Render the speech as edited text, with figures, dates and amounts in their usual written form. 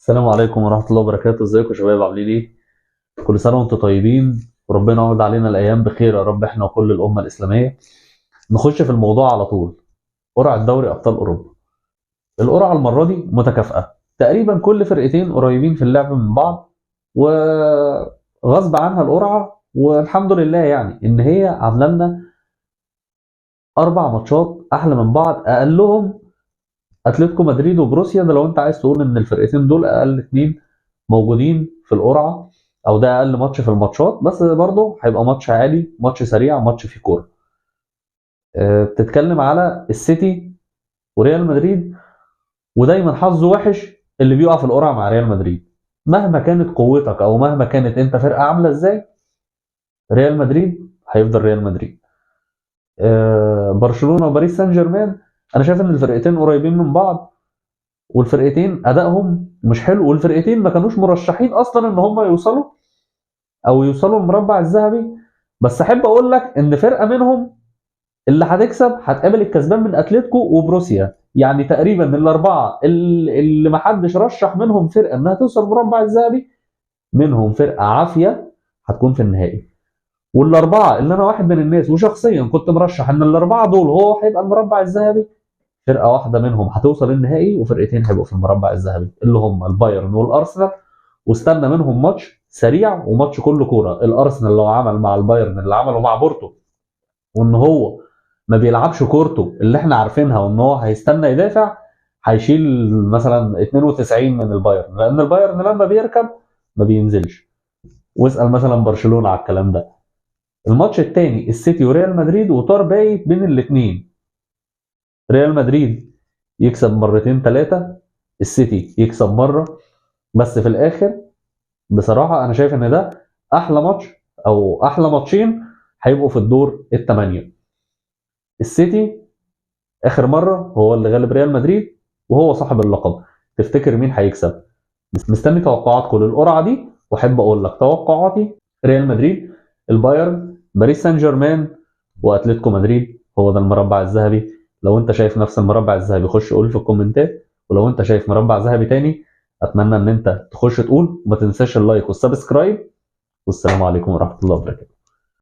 السلام عليكم ورحمة الله وبركاته. ازيكم يا شباب؟ عاملين ايه؟ كل سنة وانتم طيبين وربنا يعود علينا الأيام بخير يا رب، احنا وكل الأمة الإسلامية. نخش في الموضوع على طول. قرعة دوري أبطال أوروبا. القرعة المرة دي متكافئة، تقريبا كل فرقتين قريبين في اللعب من بعض، وغصب عنها القرعة، والحمد لله يعني إن هي عاملة لنا 4 ماتشات أحلى من بعض. أقلهم اتلتيكو مدريد وبروسيا، ده لو انت عايز تقول ان الفرقتين دول اقل اتنين موجودين في القرعه، او ده اقل ماتش في الماتشات، بس برضه هيبقى ماتش عالي، ماتش سريع، ماتش فيه كوره. بتتكلم على السيتي وريال مدريد، ودايما حظه وحش اللي بيقع في القرعه مع ريال مدريد. مهما كانت قوتك او مهما كانت انت فرقه عامله ازاي، ريال مدريد هيفضل ريال مدريد. برشلونه وباريس سان جيرمان، انا شايف ان الفرقتين قريبين من بعض، والفرقتين ادائهم مش حلو، والفرقتين ما كانوش مرشحين اصلا ان هم يوصلوا المربع الذهبي. بس احب اقول لك ان فرقه منهم اللي هتكسب هتقابل الكسبان من اتلتيكو وبروسيا، يعني تقريبا الاربعه اللي ما حدش رشح منهم فرقه انها توصل المربع الذهبي، منهم فرقه عافيه هتكون في النهائي. والاربعه اللي انا واحد من الناس وشخصيا كنت مرشح ان الاربعه دول هو هيبقى المربع الذهبي، فرقه واحده منهم هتوصل النهائي، وفرقتين هيبقوا في المربع الذهبي اللي هم البايرن والارسنال. واستنى منهم ماتش سريع وماتش كله كوره. الارسنال لو عمل مع البايرن اللي عمله مع بورتو، وان هو ما بيلعبش كورته اللي احنا عارفينها، وان هو هيستنى يدافع، هيشيل مثلا 92 من البايرن، لان البايرن لما بيركب ما بينزلش. واسال مثلا برشلونه على الكلام ده. الماتش الثاني السيتي وريال مدريد، وطار بايت بين الاثنين. ريال مدريد يكسب مرتين ثلاثه، السيتي يكسب مره. بس في الاخر بصراحه انا شايف ان ده احلى ماتش، او احلى ماتشين هيبقوا في الدور الثمانيه. السيتي اخر مره هو اللي غلب ريال مدريد وهو صاحب اللقب. تفتكر مين هيكسب؟ مستني توقعاتكم للقرعه دي، واحب اقول لك توقعاتي: ريال مدريد، البايرن، باريس سان جيرمان، واتلتيكو مدريد. هو ده المربع الذهبي. لو انت شايف نفس المربع الذهبي خش قول في الكومنتات، ولو انت شايف مربع ذهبي تاني اتمنى ان انت تخش تقول، وما تنساش اللايك والسبسكرايب. والسلام عليكم ورحمه الله وبركاته.